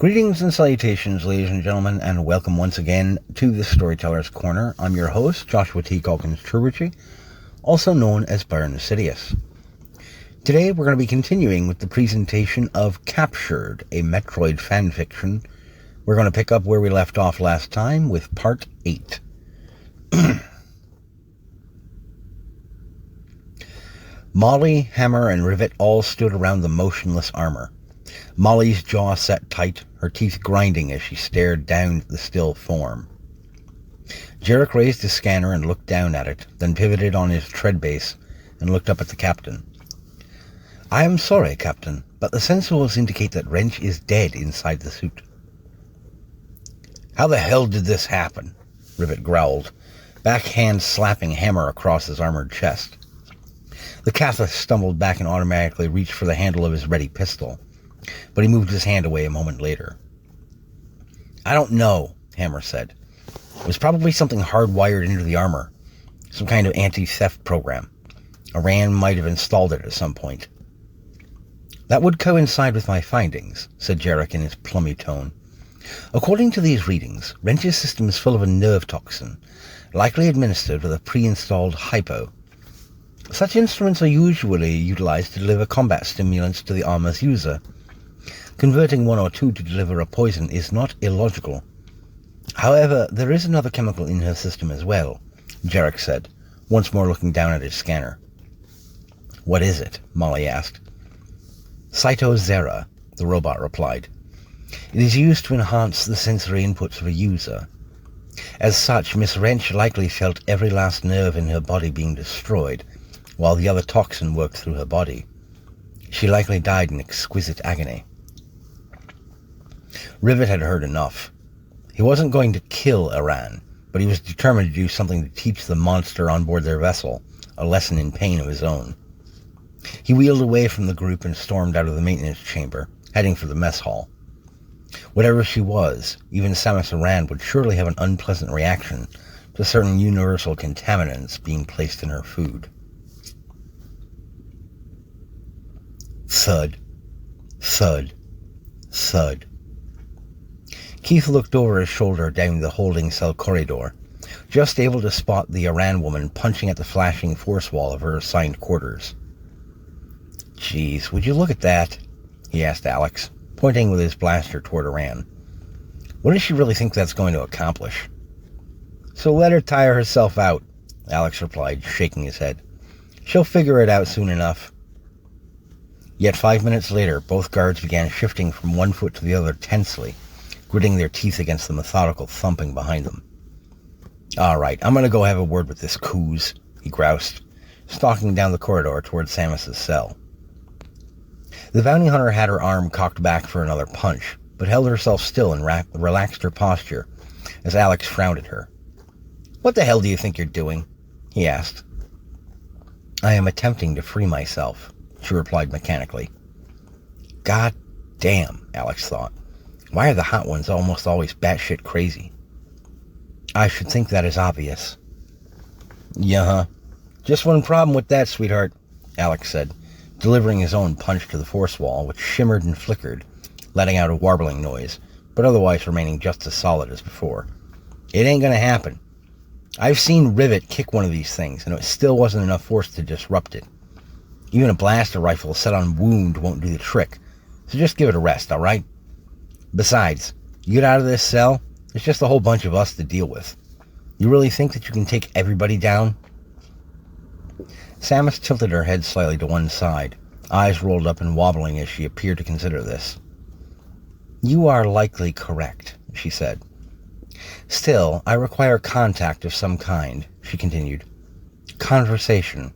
Greetings and salutations, ladies and gentlemen, and welcome once again to the Storyteller's Corner. I'm your host, Joshua T. Calkins-Treworgy, also known as Byron Sidious. Today we're going to be continuing with the presentation of Captured, a Metroid fanfiction. We're going to pick up where we left off last time with Part 8. Molly, Hammer, and Rivet all stood around the motionless armor. Molly's jaw set tight, her teeth grinding as she stared down at the still form. Jarek raised his scanner and looked down at it, then pivoted on his tread base and looked up at the captain. "I am sorry, Captain, but the sensors indicate that Wrench is dead inside the suit." "How the hell did this happen?" Rivet growled, backhand slapping Hammer across his armored chest. The Catholic stumbled back and automatically reached for the handle of his ready pistol, but he moved his hand away a moment later. "I don't know," Hammer said. "It was probably something hardwired into the armor, some kind of anti-theft program. Iran might have installed it at some point." "That would coincide with my findings," said Jarek in his plummy tone. "According to these readings, Wrench's system is full of a nerve toxin, likely administered with a pre-installed hypo. Such instruments are usually utilized to deliver combat stimulants to the armor's user. Converting one or two to deliver a poison is not illogical. However, there is another chemical in her system as well," Jarek said, once more looking down at his scanner. "What is it?" Molly asked. "Cytozera," the robot replied. "It is used to enhance the sensory inputs of a user. As such, Miss Wrench likely felt every last nerve in her body being destroyed, while the other toxin worked through her body. She likely died in exquisite agony." Rivet had heard enough. He wasn't going to kill Iran, but he was determined to do something to teach the monster on board their vessel a lesson in pain of his own. He wheeled away from the group and stormed out of the maintenance chamber, heading for the mess hall. Whatever she was, even Samus Aran would surely have an unpleasant reaction to certain universal contaminants being placed in her food. Thud. Thud. Thud. Keith looked over his shoulder down the holding cell corridor, just able to spot the Iran woman punching at the flashing force wall of her assigned quarters. "Geez, would you look at that?" he asked Alex, pointing with his blaster toward Iran. "What does she really think that's going to accomplish?" "So let her tire herself out," Alex replied, shaking his head. "She'll figure it out soon enough." Yet 5 minutes later, both guards began shifting from one foot to the other tensely, gritting their teeth against the methodical thumping behind them. "All right, I'm going to go have a word with this coos," he groused, stalking down the corridor toward Samus's cell. The bounty hunter had her arm cocked back for another punch, but held herself still and relaxed her posture as Alex frowned at her. "What the hell do you think you're doing?" he asked. "I am attempting to free myself," she replied mechanically. "God damn," Alex thought. "Why are the hot ones almost always batshit crazy?" "I should think that is obvious." "Yeah, just one problem with that, sweetheart," Alex said, delivering his own punch to the force wall, which shimmered and flickered, letting out a warbling noise, but otherwise remaining just as solid as before. "It ain't gonna happen. I've seen Rivet kick one of these things, and it still wasn't enough force to disrupt it. Even a blaster rifle set on wound won't do the trick, so just give it a rest, all right? Besides, you get out of this cell, it's just a whole bunch of us to deal with. You really think that you can take everybody down?" Samus tilted her head slightly to one side, eyes rolled up and wobbling as she appeared to consider this. "You are likely correct," she said. "Still, I require contact of some kind," she continued. "Conversation.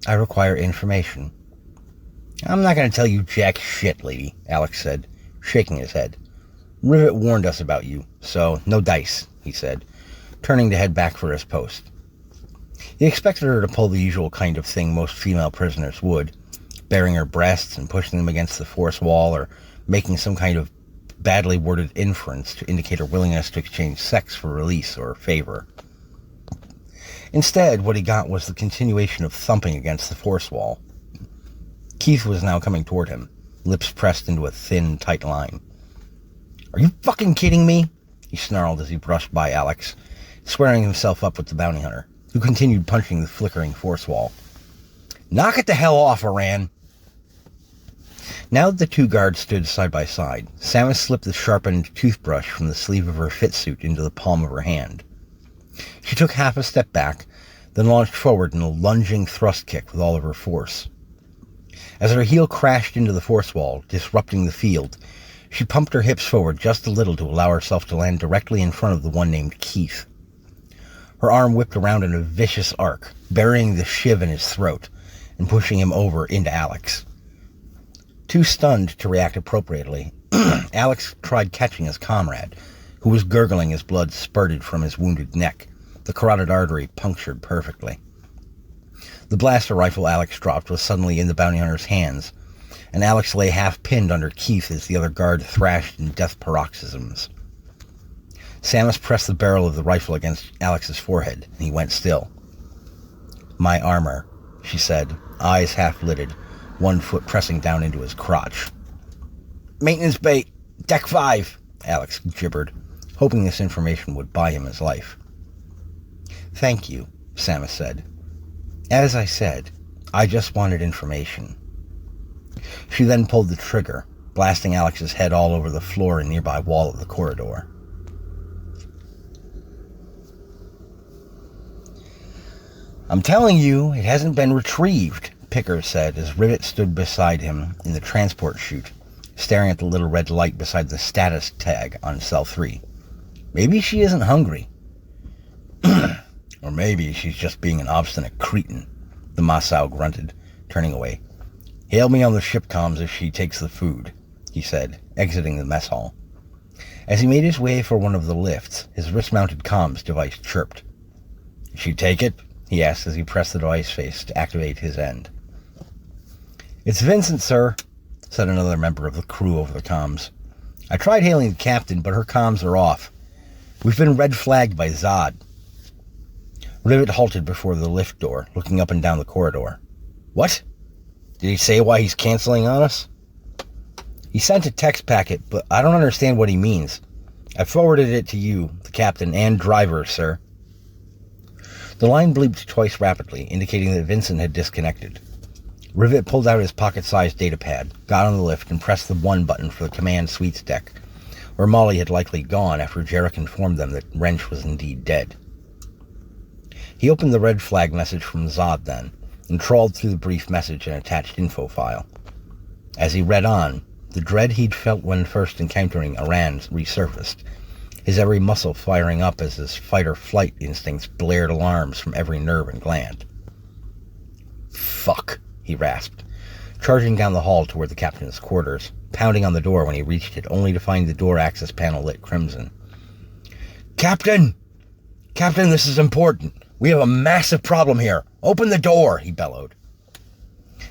I require information." "I'm not going to tell you jack shit, lady," Alex said, shaking his head. "Rivet warned us about you, so no dice," he said, turning to head back for his post. He expected her to pull the usual kind of thing most female prisoners would, baring her breasts and pushing them against the force wall, or making some kind of badly worded inference to indicate her willingness to exchange sex for release or favor. Instead, what he got was the continuation of thumping against the force wall. Keith was now coming toward him, lips pressed into a thin, tight line. Are you fucking kidding me? He snarled as he brushed by Alex, squaring himself up with the bounty hunter, who continued punching the flickering force wall. Knock it the hell off, Aran! Now that the two guards stood side by side, Samus slipped the sharpened toothbrush from the sleeve of her fitsuit into the palm of her hand. She took half a step back, then launched forward in a lunging thrust kick with all of her force. As her heel crashed into the force wall, disrupting the field, she pumped her hips forward just a little to allow herself to land directly in front of the one named Keith. Her arm whipped around in a vicious arc, burying the shiv in his throat and pushing him over into Alex. Too stunned to react appropriately, Alex tried catching his comrade, who was gurgling as blood spurted from his wounded neck, the carotid artery punctured perfectly. The blaster rifle Alex dropped was suddenly in the bounty hunter's hands, and Alex lay half-pinned under Keith as the other guard thrashed in death paroxysms. Samus pressed the barrel of the rifle against Alex's forehead, and he went still. "My armor," she said, eyes half-lidded, one foot pressing down into his crotch. "Maintenance bay, deck 5, Alex gibbered, hoping this information would buy him his life. "Thank you," Samus said. "As I said, I just wanted information." She then pulled the trigger, blasting Alex's head all over the floor and nearby wall of the corridor. "I'm telling you, it hasn't been retrieved," Picker said as Rivet stood beside him in the transport chute, staring at the little red light beside the status tag on Cell 3. "Maybe she isn't hungry." "Or maybe she's just being an obstinate cretin," the Masao grunted, turning away. "Hail me on the ship comms if she takes the food," he said, exiting the mess hall. As he made his way for one of the lifts, his wrist-mounted comms device chirped. "She take it?" he asked as he pressed the device face to activate his end. "It's Vincent, sir," said another member of the crew over the comms. "I tried hailing the captain, but her comms are off. We've been red-flagged by Zod." Rivet halted before the lift door, looking up and down the corridor. "What? Did he say why he's canceling on us?" "He sent a text packet, but I don't understand what he means. I forwarded it to you, the captain, and driver, sir." The line bleeped twice rapidly, indicating that Vincent had disconnected. Rivet pulled out his pocket-sized datapad, got on the lift, and pressed the 1 button for the command suites deck, where Molly had likely gone after Jarek informed them that Wrench was indeed dead. He opened the red flag message from Zod then, and trawled through the brief message and attached info file. As he read on, the dread he'd felt when first encountering Aran resurfaced, his every muscle firing up as his fight-or-flight instincts blared alarms from every nerve and gland. "Fuck," he rasped, charging down the hall toward the captain's quarters, pounding on the door when he reached it, only to find the door access panel lit crimson. "Captain! Captain, this is important! We have a massive problem here! Open the door!" he bellowed.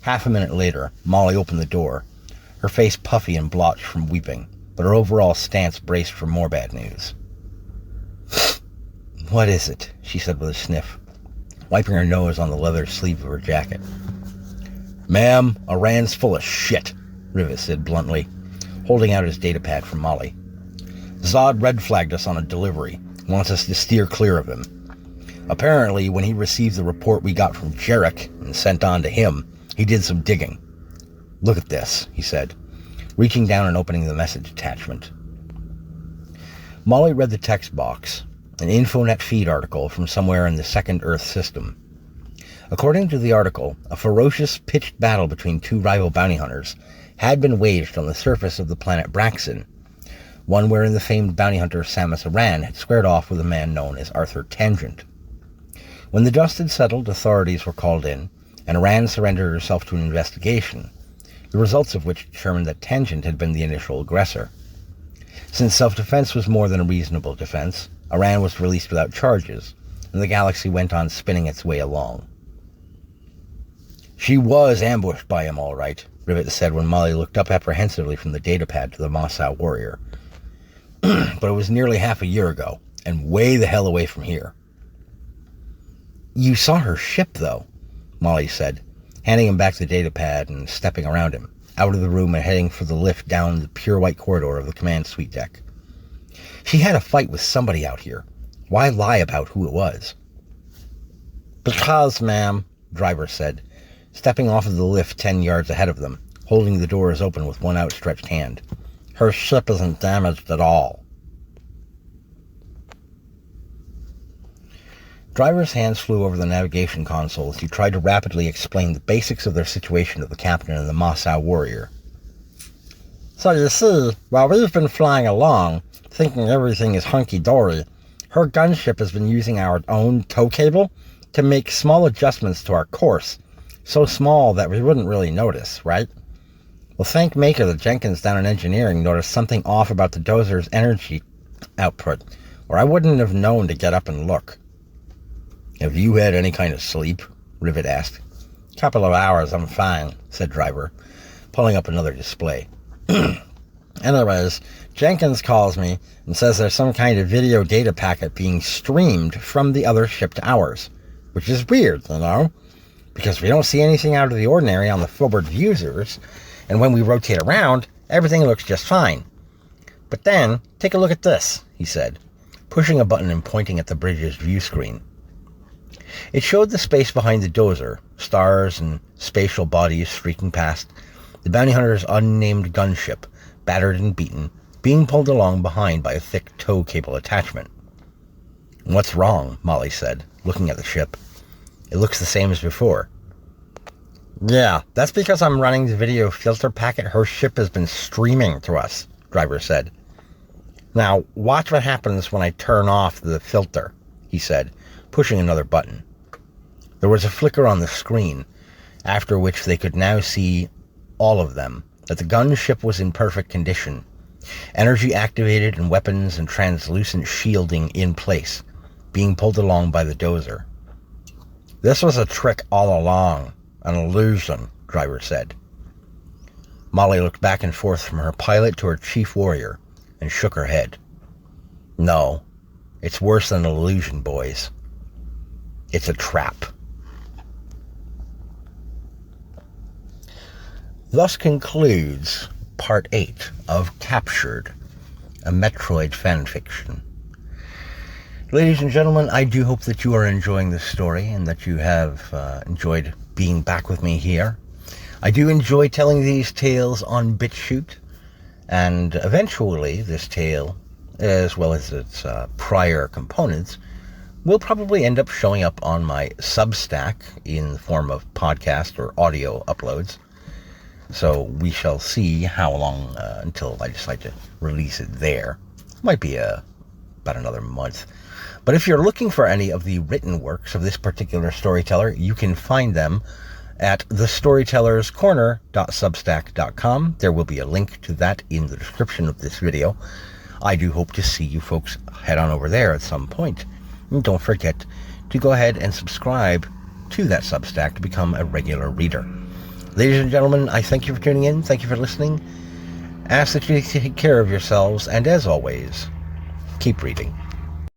Half a minute later, Molly opened the door, her face puffy and blotched from weeping, but her overall stance braced for more bad news. "What is it?" she said with a sniff, wiping her nose on the leather sleeve of her jacket. "Ma'am, Aran's full of shit," Rivet said bluntly, holding out his datapad for Molly. "Zod red-flagged us on a delivery, wants us to steer clear of him. Apparently, when he received the report we got from Jarek and sent on to him, he did some digging. Look at this," he said, reaching down and opening the message attachment. Molly read the text box, an Infonet feed article from somewhere in the Second Earth system. According to the article, a ferocious, pitched battle between two rival bounty hunters had been waged on the surface of the planet Braxton, one wherein the famed bounty hunter Samus Aran had squared off with a man known as Arthur Tangent. When the dust had settled, authorities were called in, and Aran surrendered herself to an investigation, the results of which determined that Tangent had been the initial aggressor. Since self-defense was more than a reasonable defense, Aran was released without charges, and the galaxy went on spinning its way along. "She was ambushed by him, all right," Rivet said when Molly looked up apprehensively from the datapad to the Masao warrior. "But it was nearly half a year ago, and way the hell away from here." "You saw her ship, though," Molly said, handing him back the datapad and stepping around him, out of the room and heading for the lift down the pure white corridor of the command suite deck. She had a fight with somebody out here. Why lie about who it was? Because, ma'am, driver said, stepping off of the lift 10 yards ahead of them, holding the doors open with one outstretched hand. Her ship isn't damaged at all. Driver's hands flew over the navigation console as he tried to rapidly explain the basics of their situation to the captain and the Mossau warrior. So you see, while we've been flying along, thinking everything is hunky-dory, her gunship has been using our own tow cable to make small adjustments to our course, so small that we wouldn't really notice, right? Well, thank Maker that Jenkins down in engineering noticed something off about the dozer's energy output, or I wouldn't have known to get up and look. Have you had any kind of sleep? Rivet asked. Couple of hours, I'm fine, said Driver, pulling up another display. Anyways, Jenkins calls me and says there's some kind of video data packet being streamed from the other ship to ours, which is weird, you know, because we don't see anything out of the ordinary on the forward viewers, and when we rotate around, everything looks just fine. But then, take a look at this, he said, pushing a button and pointing at the bridge's view screen. It showed the space behind the dozer, stars and spatial bodies streaking past, the bounty hunter's unnamed gunship, battered and beaten, being pulled along behind by a thick tow cable attachment. What's wrong? Molly said, looking at the ship. It looks the same as before. Yeah, that's because I'm running the video filter packet her ship has been streaming to us, Driver said. Now, watch what happens when I turn off the filter, he said, pushing another button. There was a flicker on the screen, after which they could now see all of them, that the gunship was in perfect condition, energy activated and weapons and translucent shielding in place, being pulled along by the dozer. This was a trick all along, an illusion, Driver said. Molly looked back and forth from her pilot to her chief warrior and shook her head. No, it's worse than an illusion, boys. It's a trap. Thus concludes Part 8 of Captured, a Metroid fanfiction. Ladies and gentlemen, I do hope that you are enjoying this story and that you have enjoyed being back with me here. I do enjoy telling these tales on BitChute, and eventually this tale, as well as its prior components, will probably end up showing up on my Substack in the form of podcast or audio uploads. So we shall see how long until I decide to release it there. Might be about another month. But if you're looking for any of the written works of this particular storyteller, you can find them at thestorytellerscorner.substack.com. There will be a link to that in the description of this video. I do hope to see you folks head on over there at some point. And don't forget to go ahead and subscribe to that Substack to become a regular reader. Ladies and gentlemen, I thank you for tuning in. Thank you for listening. I ask that you take care of yourselves, and as always, keep reading.